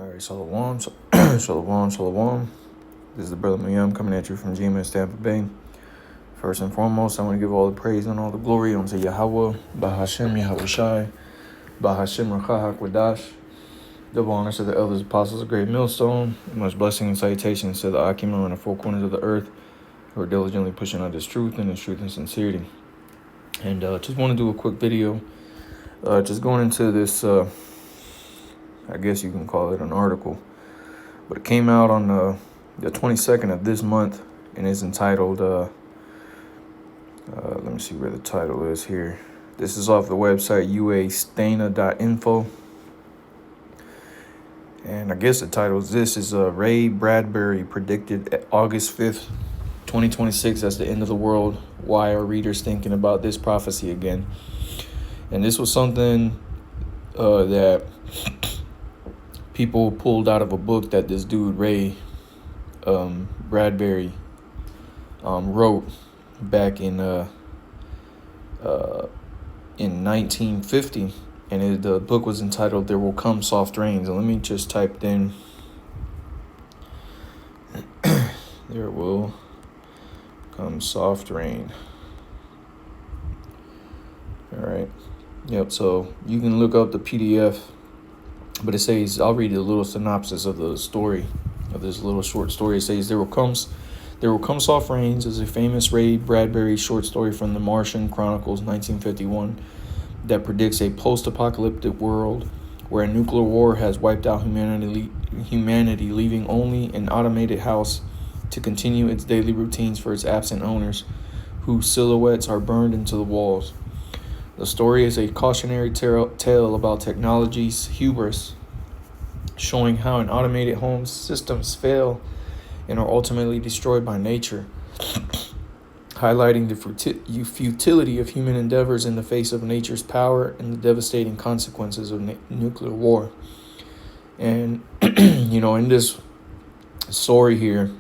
All right, shalom, shalom, shalom. This is the brother Mayum coming at you from GMS Tampa Bay. First and foremost, I want to give all the praise and all the glory unto Yahweh, Bahashem, Yahweh Shai, Bahashem, Rakah, Hakwadash. Double honors to the elders, apostles, of great millstone. Much blessing and salutations to the Akimah in the four corners of the earth who are diligently pushing out this truth and sincerity. And just want to do a quick video, just going into this. I guess you can call it an article, but it came out on the 22nd of this month and is entitled, let me see where the title is here. This is off the website uastana.info. And I guess the title is this is Ray Bradbury predicted August 5th, 2026 as the end of the world. Why are readers thinking about this prophecy again? And this was something that people pulled out of a book that this dude Ray Bradbury wrote back in 1950, and the book was entitled "There Will Come Soft Rains." And let me just type in "There Will Come Soft Rain." All right. Yep. So you can look up the PDF. But it says, I'll read a little synopsis of the story, of this little short story. It says, There will come soft rains is a famous Ray Bradbury short story from The Martian Chronicles, 1951, that predicts a post-apocalyptic world where a nuclear war has wiped out humanity, leaving only an automated house to continue its daily routines for its absent owners, whose silhouettes are burned into the walls. The story is a cautionary tale about technology's hubris, showing how an automated home systems fail and are ultimately destroyed by nature, highlighting the futility of human endeavors in the face of nature's power and the devastating consequences of nuclear war. And, in this story here,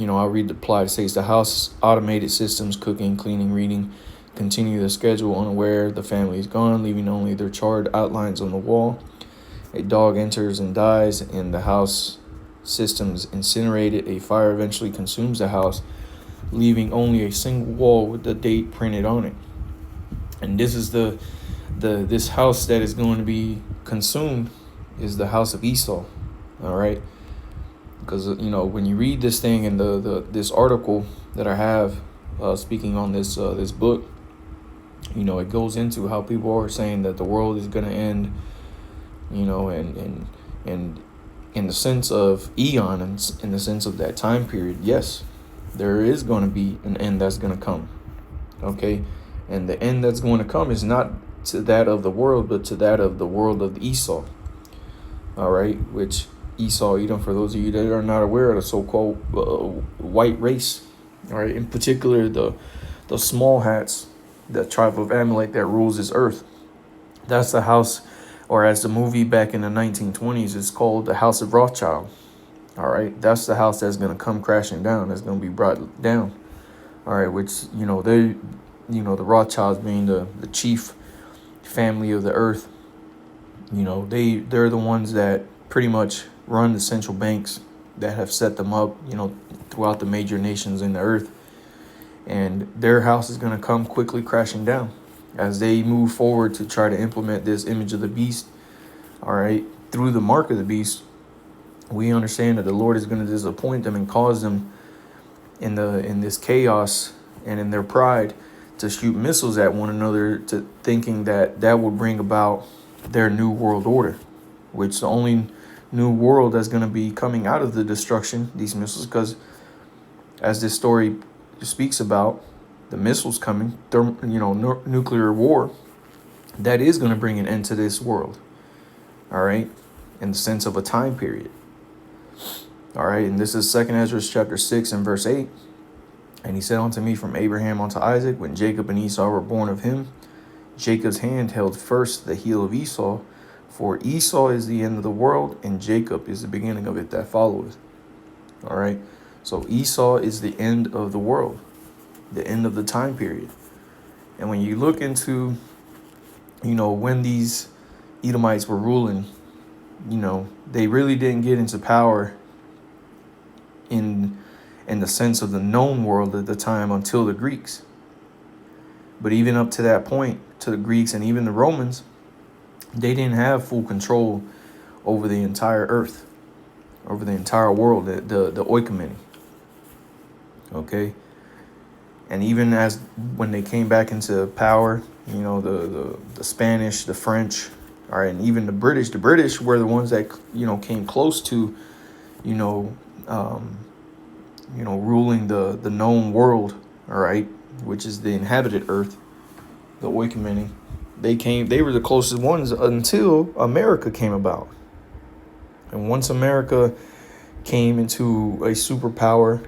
I'll read the plot. It says the house automated systems, cooking, cleaning, reading, continue the schedule unaware the family is gone, leaving only their charred outlines on the wall. A dog enters and dies, and the house systems incinerated. A fire eventually consumes the house, leaving only a single wall with the date printed on it. And this is this house that is going to be consumed is the house of Esau. All right, because when you read this thing in this article that I have speaking on this book. It goes into how people are saying that the world is going to end, and in the sense of eon, and in the sense of that time period, yes, there is going to be an end that's going to come. Okay. And the end that's going to come is not to that of the world, but to that of the world of Esau. All right. Which Esau, for those of you that are not aware of the so-called white race, all right, in particular, the small hats, the tribe of Amalek that rules this earth. That's the house, or as the movie back in the 1920s is called, the House of Rothschild. All right, that's the house that's going to come crashing down. That's going to be brought down. All right, which the Rothschilds being the chief family of the earth. They're the ones that pretty much run the central banks that have set them up. Throughout the major nations in the earth. And their house is going to come quickly crashing down as they move forward to try to implement this image of the beast. All right. Through the mark of the beast, we understand that the Lord is going to disappoint them and cause them in this chaos and in their pride to shoot missiles at one another, to thinking that will bring about their new world order, which the only new world that's going to be coming out of the destruction, these missiles, because as this story speaks about, the missiles coming, nuclear war, that is going to bring an end to this world. All right, in the sense of a time period. All right, and this is 2 Ezra chapter 6 and verse 8. And he said unto me, from Abraham unto Isaac, when Jacob and Esau were born of him, Jacob's hand held first the heel of Esau, for Esau is the end of the world, and Jacob is the beginning of it that followeth. All right. So Esau is the end of the world, the end of the time period. And when you look into, when these Edomites were ruling they really didn't get into power in the sense of the known world at the time until the Greeks. But even up to that point, to the Greeks and even the Romans, they didn't have full control over the entire earth, over the entire world, the oikoumene. Okay. And even as when they came back into power, the Spanish, the French, all right, and even the British were the ones that, came close to, ruling the known world, all right, which is the inhabited earth, the oikoumene. They were the closest ones until America came about. And once America came into a superpower,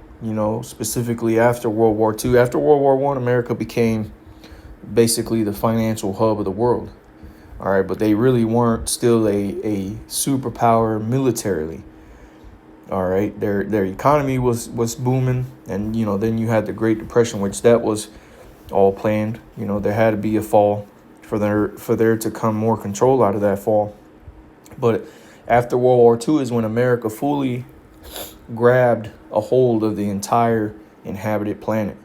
specifically after World War II, after World War I, America became basically the financial hub of the world. All right, but they really weren't still a superpower militarily. All right, their economy was booming, and then you had the Great Depression, which that was all planned. There had to be a fall for there to come more control out of that fall. But after World War II is when America fully grabbed a hold of the entire inhabited planet.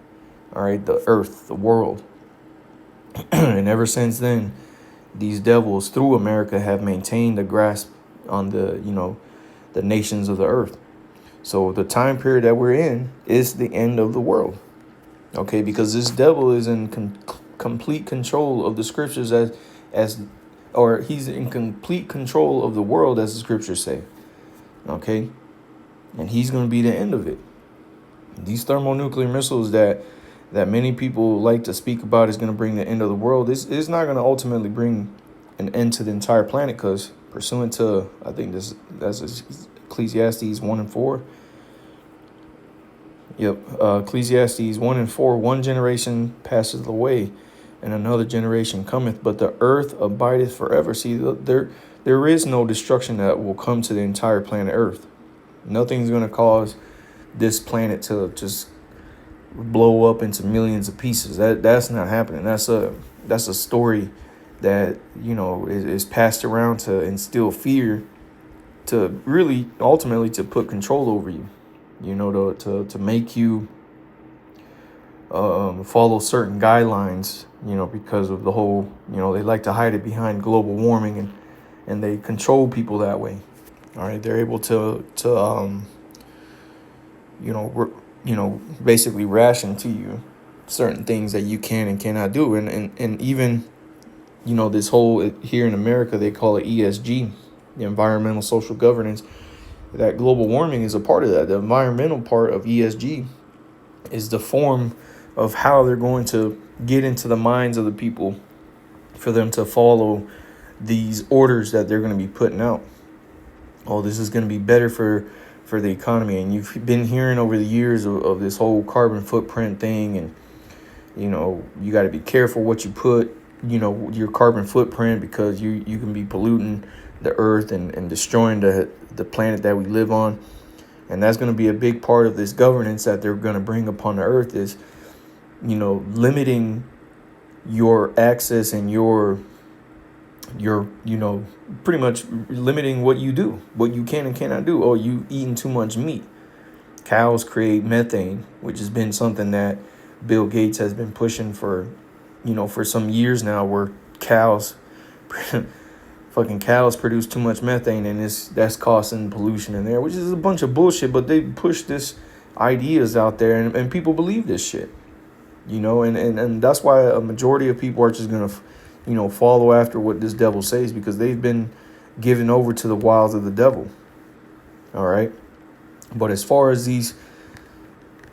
All right, the earth, the world. And ever since then, these devils through America have maintained a grasp on the nations of the earth. So the time period that we're in is the end of the world. Okay, because this devil is in complete control of the scriptures or he's in complete control of the world, as the scriptures say. Okay, and he's going to be the end of it. These thermonuclear missiles that many people like to speak about is going to bring the end of the world. This is not going to ultimately bring an end to the entire planet, because pursuant to, I think that's Ecclesiastes 1:4. Yep, Ecclesiastes 1:4. One generation passeth away, and another generation cometh, but the earth abideth forever. See, there is no destruction that will come to the entire planet Earth. Nothing's going to cause this planet to just blow up into millions of pieces. That's not happening. That's a story that is passed around to instill fear, to really ultimately to put control over you, to make you follow certain guidelines, because of the whole, they like to hide it behind global warming, and they control people that way. All right, they're able to basically ration to you certain things that you can and cannot do. And even, this whole, here in America, they call it ESG, the environmental social governance. That global warming is a part of that. The environmental part of ESG is the form of how they're going to get into the minds of the people for them to follow these orders that they're going to be putting out. Oh, this is going to be better for the economy. And you've been hearing over the years of this whole carbon footprint thing. And, you got to be careful what you put, your carbon footprint, because you can be polluting the earth and destroying the planet that we live on. And that's going to be a big part of this governance that they're going to bring upon the earth, is, limiting your access and your pretty much limiting what you do, what you can and cannot do. Oh, you eating too much meat. Cows create methane, which has been something that Bill Gates has been pushing for some years now, where fucking cows produce too much methane, and that's causing pollution in there, which is a bunch of bullshit. But they push this ideas out there, and people believe this shit, and that's why a majority of people are just gonna follow after what this devil says, because they've been given over to the wiles of the devil. All right. But as far as these,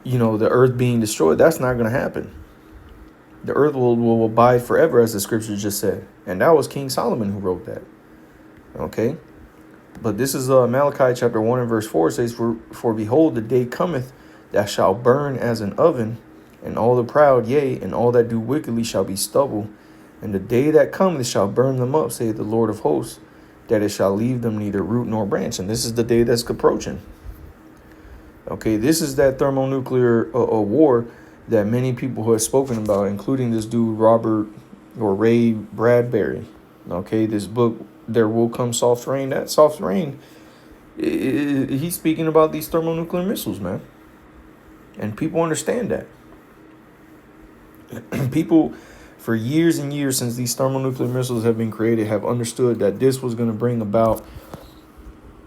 the earth being destroyed, that's not going to happen. The earth will abide forever, as the scripture just said. And that was King Solomon who wrote that. Okay. But this is Malachi chapter 1 and verse 4. It says, For behold, the day cometh that shall burn as an oven, and all the proud, yea, and all that do wickedly shall be stubble. And the day that cometh shall burn them up, saith the Lord of hosts, that it shall leave them neither root nor branch. And this is the day that's approaching. Okay, this is that thermonuclear war that many people have spoken about, including this dude, Ray Bradbury. Okay, this book, there will come soft rain. That soft rain, he's speaking about these thermonuclear missiles, man. And people understand that. People, for years and years since these thermonuclear missiles have been created, have understood that this was going to bring about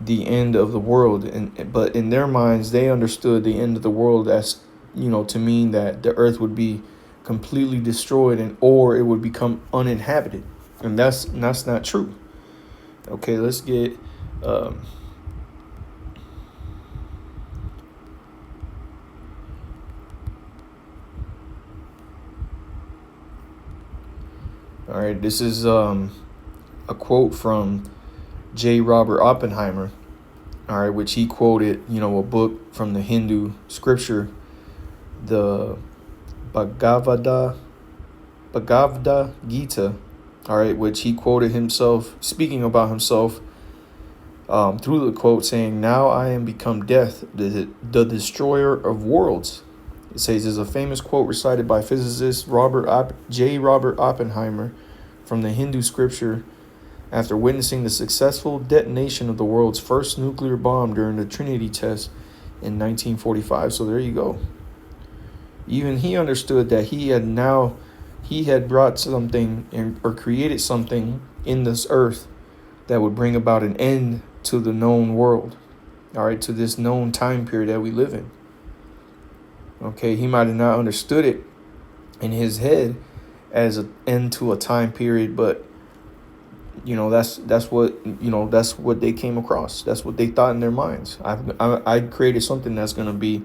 the end of the world. But in their minds, they understood the end of the world as, to mean that the earth would be completely destroyed or it would become uninhabited. And that's not true. Okay, let's get all right, this is a quote from J. Robert Oppenheimer, all right, which he quoted, a book from the Hindu scripture, the Bhagavad Gita, all right, which he quoted himself, speaking about himself through the quote, saying, "Now I am become death, the destroyer of worlds." It says, is a famous quote recited by physicist J. Robert Oppenheimer from the Hindu scripture after witnessing the successful detonation of the world's first nuclear bomb during the Trinity test in 1945. So there you go. Even he understood that he had brought something or created something in this earth that would bring about an end to the known world, all right, to this known time period that we live in. Okay, he might have not understood it in his head as an end to a time period, but that's what they came across. That's what they thought in their minds. I created something that's gonna be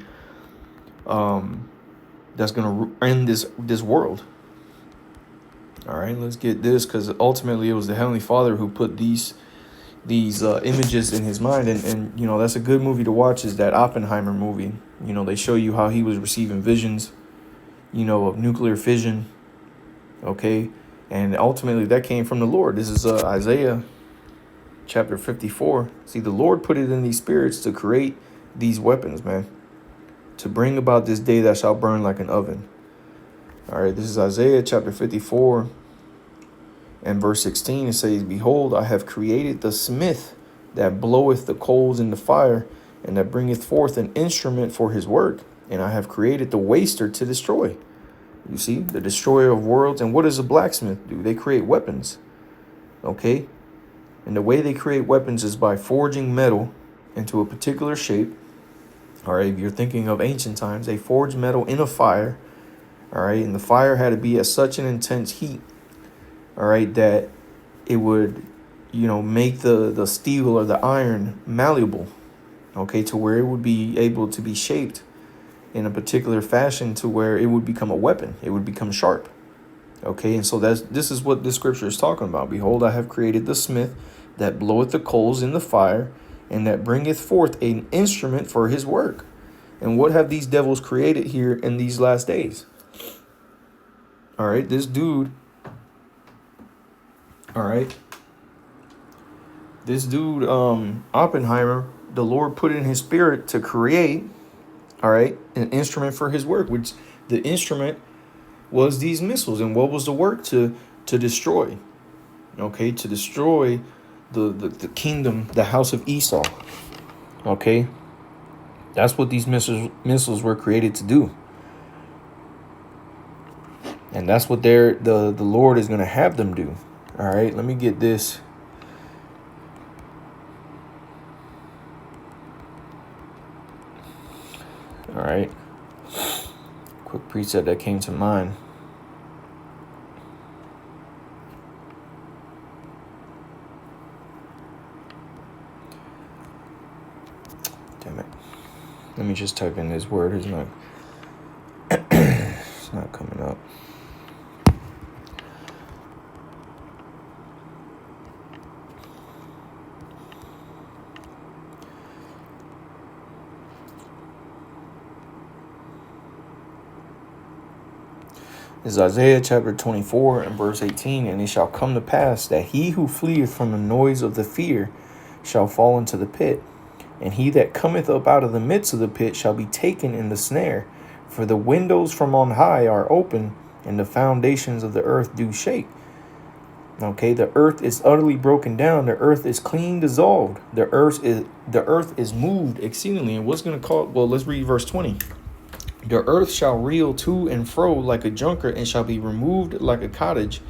that's gonna end this world. All right, let's get this, because ultimately it was the Heavenly Father who put these images in his mind, and that's a good movie to watch, is that Oppenheimer movie. They show you how he was receiving visions, of nuclear fission. Okay, and ultimately that came from the Lord. This is Isaiah chapter 54. See, the Lord put it in these spirits to create these weapons, man, to bring about this day that shall burn like an oven. All right, this is Isaiah chapter 54 and verse 16. It says, "Behold, I have created the smith that bloweth the coals in the fire, and that bringeth forth an instrument for his work. And I have created the waster to destroy." You see, the destroyer of worlds. And what does a blacksmith do? They create weapons. Okay? And the way they create weapons is by forging metal into a particular shape. All right, if you're thinking of ancient times, they forged metal in a fire. All right, and the fire had to be at such an intense heat, all right, that it would, make the steel or the iron malleable, okay, to where it would be able to be shaped in a particular fashion to where it would become a weapon. It would become sharp. Okay, and so this is what this scripture is talking about. "Behold, I have created the smith that bloweth the coals in the fire, and that bringeth forth an instrument for his work." And what have these devils created here in these last days? All right, this dude, Oppenheimer, the Lord put in his spirit to create, all right, an instrument for his work, which the instrument was these missiles. And what was the work? To destroy, okay, to destroy the kingdom, the house of Esau. Okay, that's what these missiles were created to do. And that's what the Lord is going to have them do. All right, let me get this. All right, quick precept that came to mind. Damn it. Let me just type in this word. It's not it's not coming up. This is Isaiah chapter 24 and verse 18. "And it shall come to pass that he who fleeth from the noise of the fear shall fall into the pit. And he that cometh up out of the midst of the pit shall be taken in the snare. For the windows from on high are open, and the foundations of the earth do shake." Okay, the earth is utterly broken down. The earth is clean dissolved. The earth is moved exceedingly. And what's going to cause? Well, let's read verse 20. The earth shall reel to and fro like a junker, and shall be removed like a cottage,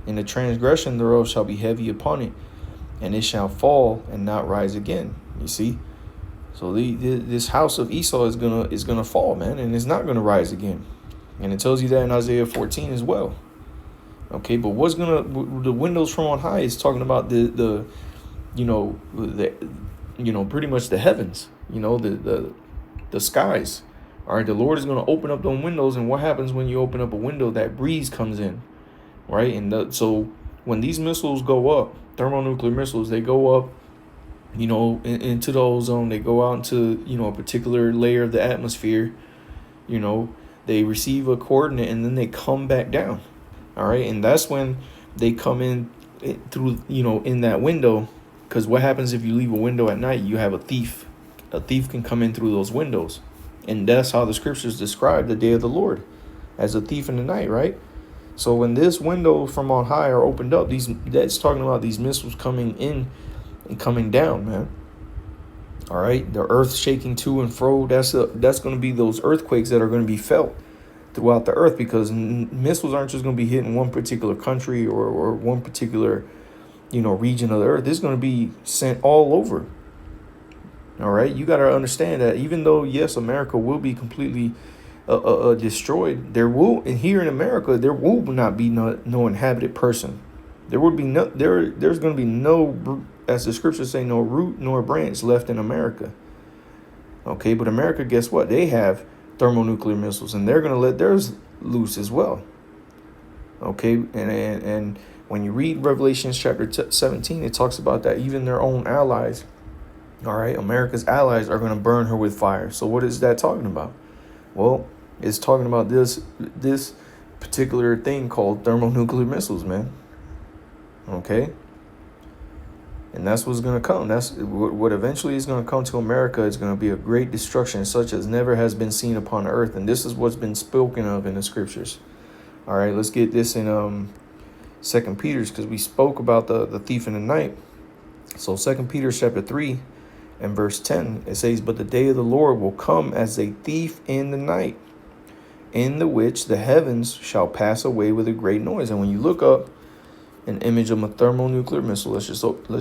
and the transgression thereof shall be heavy upon it, and it shall fall and not rise again. You see, so this house of Esau is gonna fall, man, and it's not gonna rise again. And it tells you that in Isaiah 14 as well. Okay, but the windows from on high is talking about the pretty much the heavens, the skies. All right, the Lord is going to open up those windows, and what happens when you open up a window? That breeze comes in, right? And so when these missiles go up, thermonuclear missiles, they go up, into the ozone. They go out into a particular layer of the atmosphere. They receive a coordinate, and then they come back down. All right, and that's when they come in through in that window, because what happens if you leave a window at night? You have a thief. A thief can come in through those windows. And that's how the scriptures describe the day of the Lord, as a thief in the night, right? So when this window from on high are opened up, that's talking about these missiles coming in and coming down, man. All right, the earth shaking to and fro. That's going to be those earthquakes that are going to be felt throughout the earth, because missiles aren't just going to be hitting one particular country or one particular region of the earth. It's going to be sent all over. All right, you got to understand that even though, yes, America will be completely destroyed, here in America, there will not be no inhabited person. There would be there's going to be no, as the scriptures say, no root nor branch left in America. Okay, but America, guess what? They have thermonuclear missiles, and they're going to let theirs loose as well. Okay, and when you read Revelation chapter 17, it talks about that even their own allies, all right, America's allies are going to burn her with fire. So what is that talking about? Well, it's talking about this particular thing called thermonuclear missiles, man. Okay, and that's what's going to come. That's what eventually is going to come to America. Is going to be a great destruction such as never has been seen upon the earth. And this is what's been spoken of in the scriptures. All right, let's get this in 2 Peter's, because we spoke about the thief in the night. So 2 Peter chapter 3 and verse 10, it says, "But the day of the Lord will come as a thief in the night, in the which the heavens shall pass away with a great noise." And when you look up an image of a thermonuclear missile, let's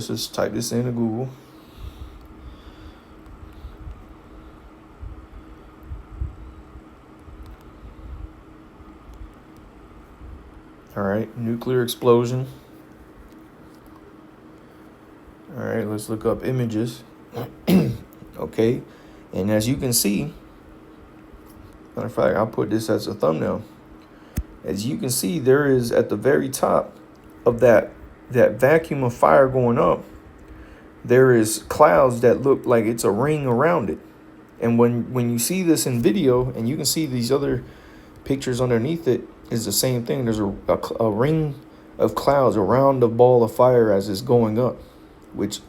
just type this into Google. All right, nuclear explosion. All right, let's look up images. Okay, and as you can see, matter of fact, I'll put this as a thumbnail. As you can see, there is at the very top of that vacuum of fire going up, there is clouds that look like it's a ring around it. And when you see this in video, and you can see these other pictures underneath it, is the same thing. There's a ring of clouds around the ball of fire as it's going up, which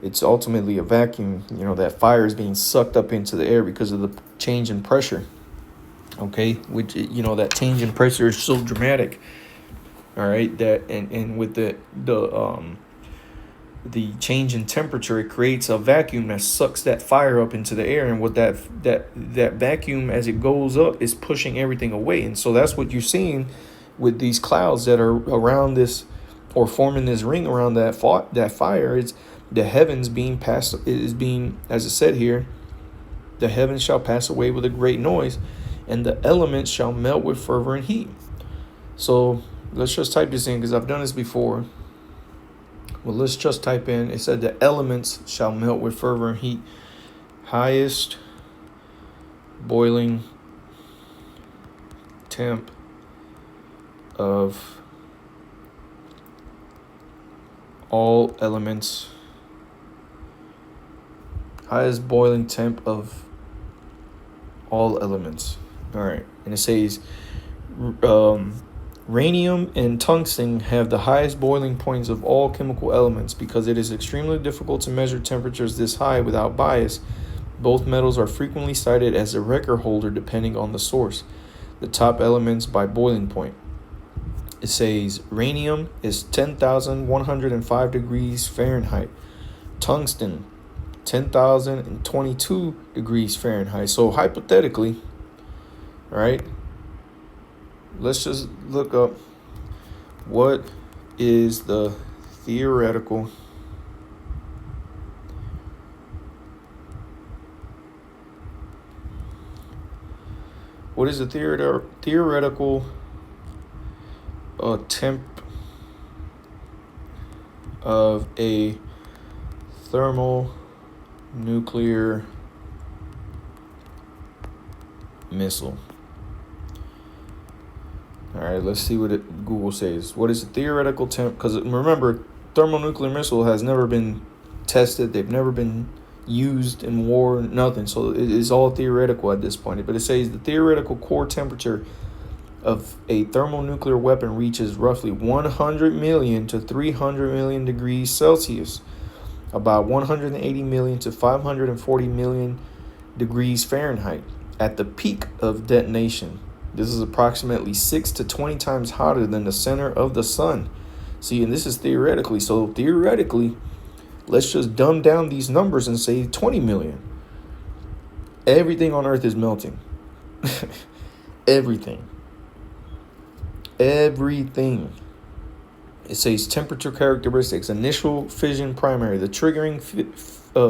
it's ultimately a vacuum. That fire is being sucked up into the air because of the change in pressure. Okay, which that change in pressure is so dramatic. All right, that and with the change in temperature, it creates a vacuum that sucks that fire up into the air, and what that vacuum, as it goes up, is pushing everything away. And so that's what you're seeing with these clouds that are around this, or forming this ring around that fire. It's the heavens being passed, as it said here, the heavens shall pass away with a great noise, and the elements shall melt with fervor and heat. So let's just type this in, because I've done this before. Well, let's just type in, it said the elements shall melt with fervor and heat. Highest boiling temp of all elements. Highest boiling temp of all elements. All right. And it says rhenium and tungsten have the highest boiling points of all chemical elements. Because it is extremely difficult to measure temperatures this high without bias, both metals are frequently cited as a record holder depending on the source. The top elements by boiling point. It says rhenium is 10,105 degrees Fahrenheit. Tungsten, 10,022 degrees Fahrenheit. So hypothetically, right, let's just look up what is the theoretical theoretical temp of a thermonuclear missile. All right, let's see what Google says. What is the theoretical temp? Because remember, thermonuclear missile has never been tested. They've never been used in war, nothing. So it is all theoretical at this point. But it says the theoretical core temperature of a thermonuclear weapon reaches roughly 100 million to 300 million degrees Celsius, about 180 million to 540 million degrees Fahrenheit at the peak of detonation. This is approximately 6 to 20 times hotter than the center of the sun. See, and this is theoretically. So theoretically, let's just dumb down these numbers and say 20 million. Everything on Earth is melting. Everything. It says temperature characteristics. Initial fission primary. The triggering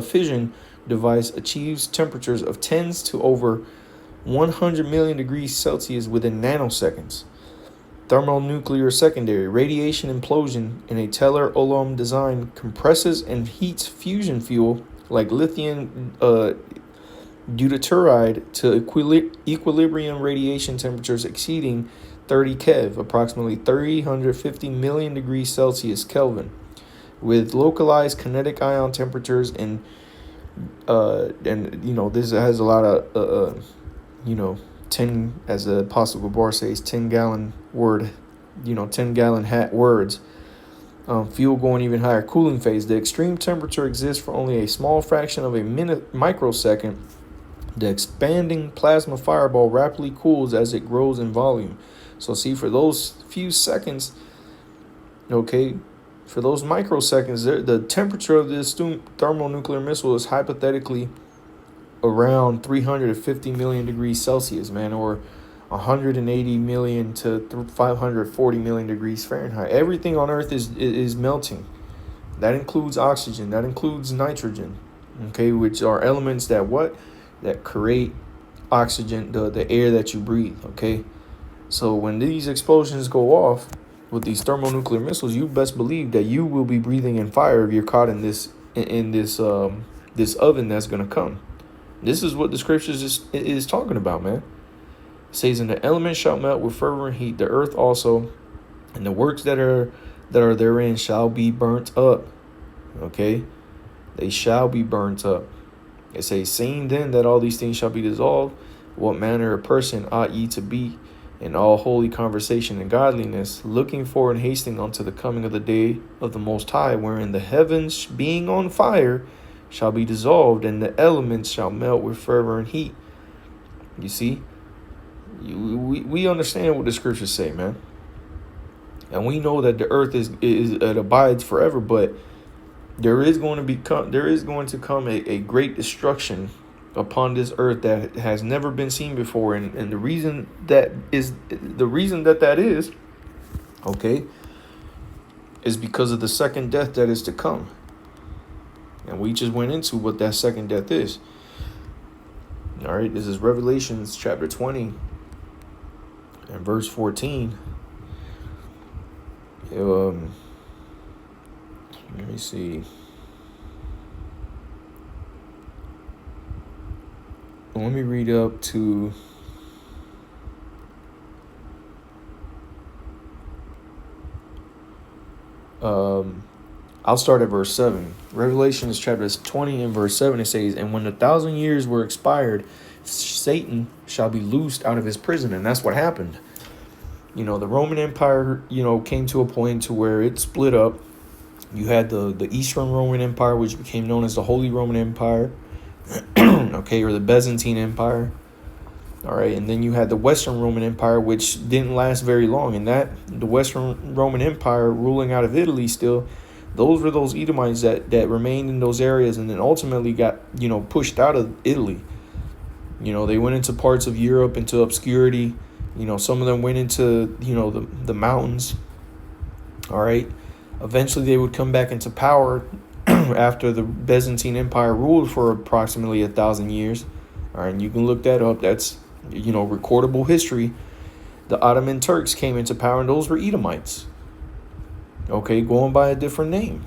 fission device achieves temperatures of tens to over 100 million degrees Celsius within nanoseconds. Thermonuclear secondary. Radiation implosion in a Teller-Ohlm design compresses and heats fusion fuel like lithium deuterium to equilibrium radiation temperatures exceeding 30 keV, approximately 350 million degrees Celsius Kelvin, with localized kinetic ion temperatures and this has a lot of 10, as a Apostle Gabar says, 10-gallon word, 10-gallon hat words. Fuel going even higher. Cooling phase. The extreme temperature exists for only a small fraction of a microsecond. The expanding plasma fireball rapidly cools as it grows in volume. So see, for those few seconds, for those microseconds, the temperature of this thermonuclear missile is hypothetically around 350 million degrees Celsius, man, or 180 million to 540 million degrees Fahrenheit. Everything on Earth is melting. That includes oxygen. That includes nitrogen, which are elements that create oxygen, the air that you breathe, So when these explosions go off with these thermonuclear missiles, you best believe that you will be breathing in fire if you're caught in this oven that's going to come. This is what the scriptures is talking about, man. It says, and the elements shall melt with fervor and heat, the earth also, and the works that are therein shall be burnt up. They shall be burnt up. It says, seeing then that all these things shall be dissolved, what manner of person ought ye to be in all holy conversation and godliness, looking for and hastening unto the coming of the day of the Most High, wherein the heavens being on fire shall be dissolved, and the elements shall melt with fervor and heat. You see, we understand what the scriptures say, man, and we know that the earth it abides forever, but there is going to come a great destruction upon this earth that has never been seen before, and the reason that is is because of the second death that is to come. And we just went into what that second death is. All right, this is Revelations chapter 20 and verse 14. Let me see. Let me read up to I'll start at verse 7. Revelation chapter 20 and verse 7, it says, and when 1,000 years were expired, Satan shall be loosed out of his prison. And that's what happened. The Roman Empire, came to a point to where it split up. You had the Eastern Roman Empire, which became known as the Holy Roman Empire, or the Byzantine Empire. All right, and then you had the Western Roman Empire, which didn't last very long. And that the Western Roman Empire ruling out of Italy still, those were those Edomites that remained in those areas and then ultimately got, pushed out of Italy. They went into parts of Europe, into obscurity. Some of them went into, the mountains. All right. Eventually, they would come back into power after the Byzantine Empire ruled for approximately 1,000 years. All right. And you can look that up. That's, recordable history. The Ottoman Turks came into power, and those were Edomites. Okay. Going by a different name.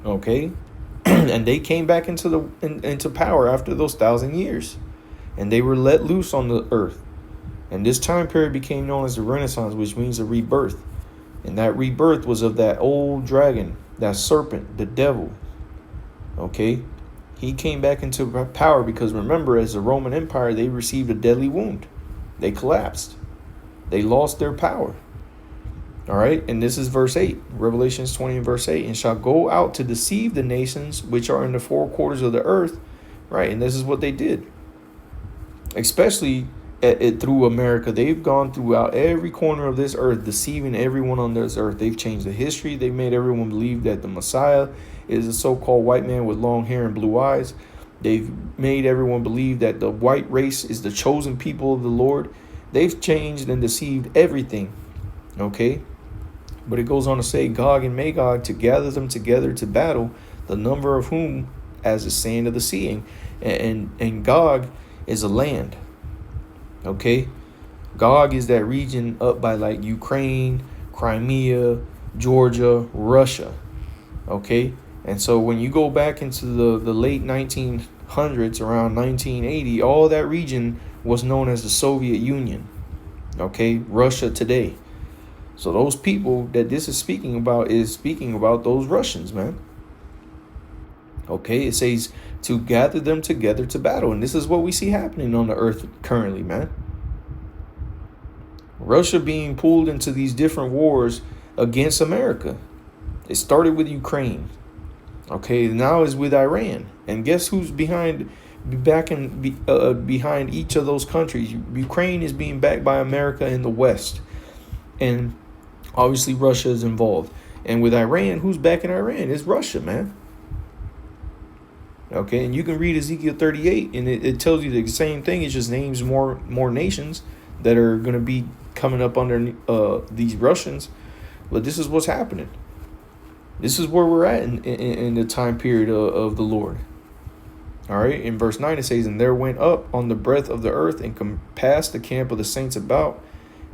Okay. And they came back into power after those 1,000 years. And they were let loose on the earth. And this time period became known as the Renaissance, which means a rebirth. And that rebirth was of that old dragon, that serpent, the devil. Okay? He came back into power because, remember, as the Roman Empire, they received a deadly wound. They collapsed. They lost their power. All right? And this is verse 8. Revelations 20 and verse 8. And shall go out to deceive the nations which are in the four quarters of the earth. Right? And this is what they did. Especially through America. They've gone throughout every corner of this earth, deceiving everyone on this earth. They've changed the history. They've made everyone believe that the Messiah is a so-called white man with long hair and blue eyes. They've made everyone believe that the white race is the chosen people of the Lord. They've changed and deceived everything. Okay? But it goes on to say, Gog and Magog, to gather them together to battle, the number of whom as the sand of the sea. And Gog is a land. Okay, Gog is that region up by like Ukraine, Crimea, Georgia, Russia. Okay, and so when you go back into the late 1900s, around 1980, all that region was known as the Soviet Union. Okay, Russia today. So those people that this is speaking about those Russians, man. Okay, it says to gather them together to battle. And this is what we see happening on the earth currently, man. Russia being pulled into these different wars against America. It started with Ukraine. Okay, now is with Iran. And guess who's behind each of those countries? Ukraine is being backed by America in the West. And obviously Russia is involved. And with Iran, who's backing Iran? It's Russia, man. Okay, and you can read Ezekiel 38, and it tells you the same thing. It just names more nations that are going to be coming up under these Russians. But this is what's happening. This is where we're at in the time period of the Lord. All right, in verse 9 it says, and there went up on the breadth of the earth and compassed the camp of the saints about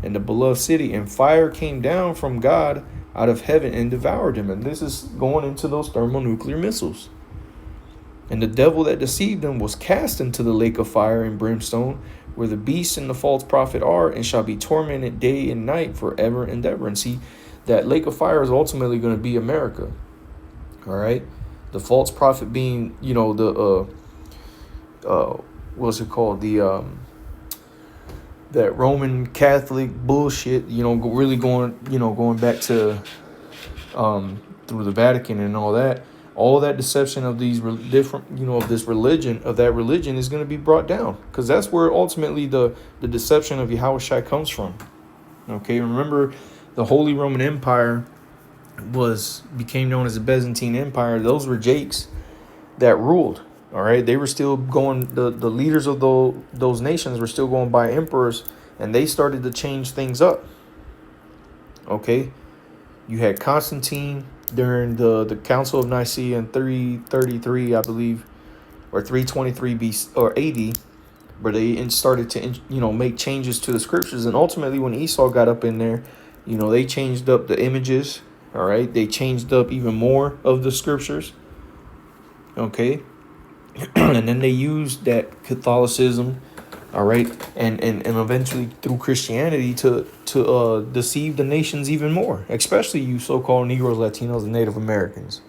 and the beloved city, and fire came down from God out of heaven and devoured them. And this is going into those thermonuclear missiles. And the devil that deceived them was cast into the lake of fire and brimstone, where the beast and the false prophet are, and shall be tormented day and night forever and ever. And see, that lake of fire is ultimately going to be America. All right. The false prophet being, what's it called? That Roman Catholic bullshit, really going back to, through the Vatican and all that. All that deception of these different, of this religion, of that religion is going to be brought down, because that's where ultimately the deception of Yahushua comes from. Okay, remember the Holy Roman Empire became known as the Byzantine Empire. Those were Jakes that ruled. All right, they were still going. The leaders of those nations were still going by emperors, and they started to change things up. Okay, you had Constantine during the Council of Nicaea in 333, I believe, or 323 BC or AD, where they started to make changes to the scriptures. And ultimately, when Esau got up in there, they changed up the images. All right, they changed up even more of the scriptures. Okay, and then they used that Catholicism, all right, and eventually through Christianity to deceive the nations even more, especially you so-called Negroes, Latinos, and Native Americans.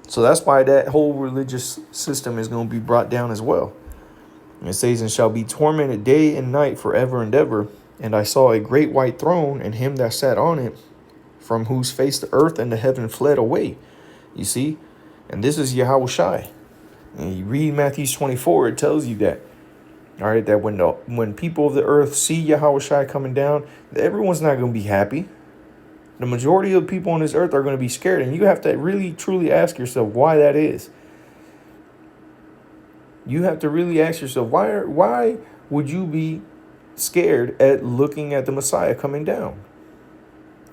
So that's why that whole religious system is going to be brought down as well. And it says, and shall be tormented day and night forever and ever. And I saw a great white throne, and him that sat on it, from whose face the earth and the heaven fled away. You see? And this is Yahushai. And you read Matthew 24, it tells you that. All right, that when people of the earth see Yahweh Shai coming down, everyone's not going to be happy. The majority of people on this earth are going to be scared, and you have to really, truly ask yourself why that is. You have to really ask yourself, why would you be scared at looking at the Messiah coming down?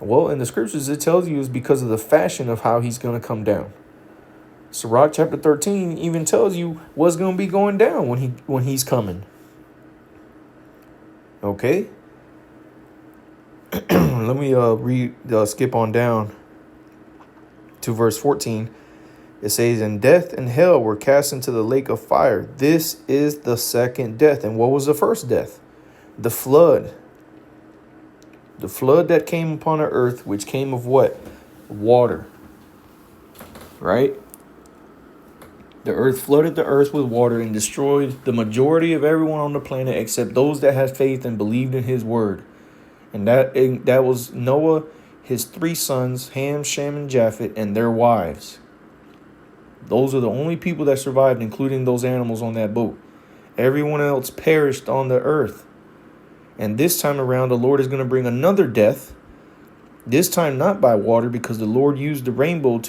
Well, in the scriptures, it tells you it's because of the fashion of how he's going to come down. Sirach chapter 13 even tells you what's going to be going down when he's coming. Okay? Let me skip on down to verse 14. It says, and death and hell were cast into the lake of fire. This is the second death. And what was the first death? The flood. The flood that came upon the earth, which came of what? Water. Right? The earth flooded the earth with water and destroyed the majority of everyone on the planet except those that had faith and believed in his word. And that was Noah, his 3 sons, Ham, Shem, and Japheth, and their wives. Those are the only people that survived, including those animals on that boat. Everyone else perished on the earth. And this time around, the Lord is going to bring another death. This time not by water, because the Lord used the rainbow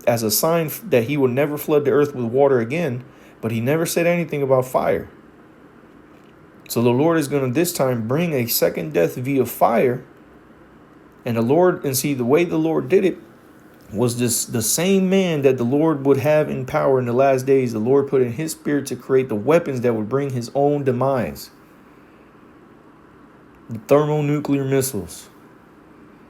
as a sign that he would never flood the earth with water again. But he never said anything about fire. So the Lord is going to this time bring a second death via fire. And the way the Lord did it was the same man that the Lord would have in power in the last days. The Lord put in his spirit to create the weapons that would bring his own demise. The thermonuclear missiles.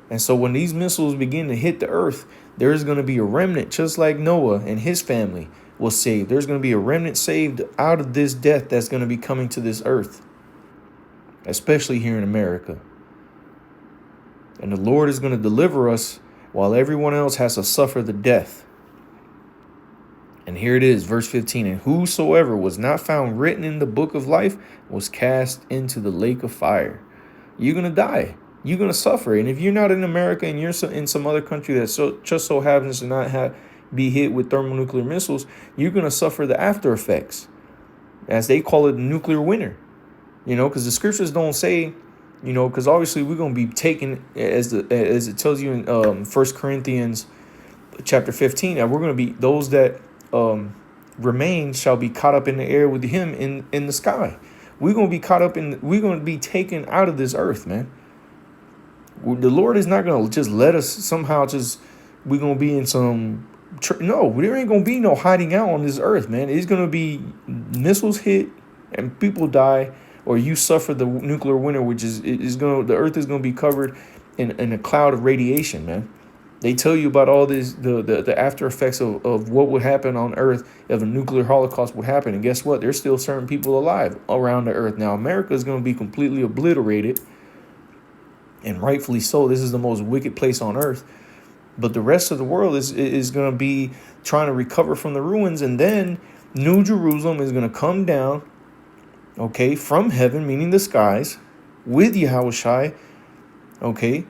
And so when these missiles begin to hit the earth, there's going to be a remnant, just like Noah and his family was saved. There's going to be a remnant saved out of this death that's going to be coming to this earth, especially here in America. And the Lord is going to deliver us while everyone else has to suffer the death. And here it is, verse 15. And whosoever was not found written in the book of life was cast into the lake of fire. You're going to die. You're going to suffer. And if you're not in America and you're in some other country that just so happens to not be hit with thermonuclear missiles, you're going to suffer the after effects, as they call it, nuclear winter. Because the scriptures don't say, because obviously we're going to be taken, as it tells you in 1 Corinthians chapter 15, that we're going to be, those that remain shall be caught up in the air with him in the sky. We're going to be taken out of this earth, man. The Lord is not going to just let us somehow we're going to be in some, no, there ain't going to be no hiding out on this earth, man. It's going to be missiles hit and people die, or you suffer the nuclear winter, which the earth is going to be covered in a cloud of radiation, man. They tell you about all this, the after effects of what would happen on earth if a nuclear holocaust would happen. And guess what? There's still certain people alive around the earth. Now, America is going to be completely obliterated. And rightfully so. This is the most wicked place on earth. But the rest of the world is going to be trying to recover from the ruins. And then New Jerusalem is going to come down, okay, from heaven, meaning the skies, with Yahweh Shai, okay.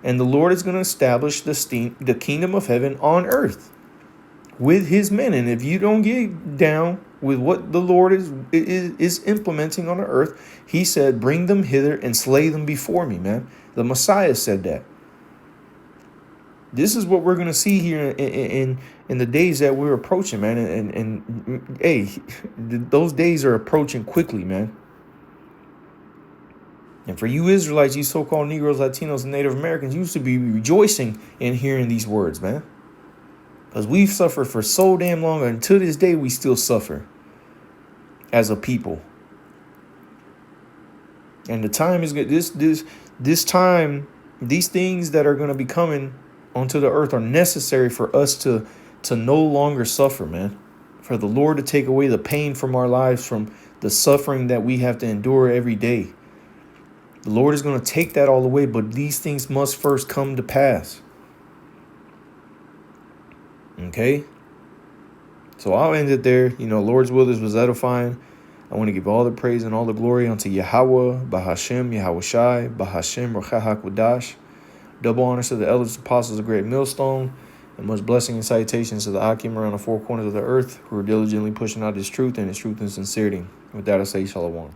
And the Lord is going to establish the kingdom of heaven on earth with his men. And if you don't get down with what the Lord is implementing on the earth, he said, bring them hither and slay them before me, man. The Messiah said that. This is what we're going to see here in the days that we're approaching, man. And hey, those days are approaching quickly, man. And for you Israelites, you so-called Negroes, Latinos, and Native Americans, you should be rejoicing in hearing these words, man. Because we've suffered for so damn long, and to this day, we still suffer as a people. And the time is good. This time, these things that are going to be coming onto the earth are necessary for us to no longer suffer, man. For the Lord to take away the pain from our lives, from the suffering that we have to endure every day. The Lord is going to take that all away, but these things must first come to pass. Okay? So I'll end it there. Lord's will, this was edifying. I want to give all the praise and all the glory unto Yahweh, Bahashem, Yahweh Shai, Bahashem, Rachah HaKodash. Double honors to the elders, apostles, of Great Millstone, And much blessing and salutations to the Akim around the four corners of the earth who are diligently pushing out his truth and sincerity. With that, I say shalom.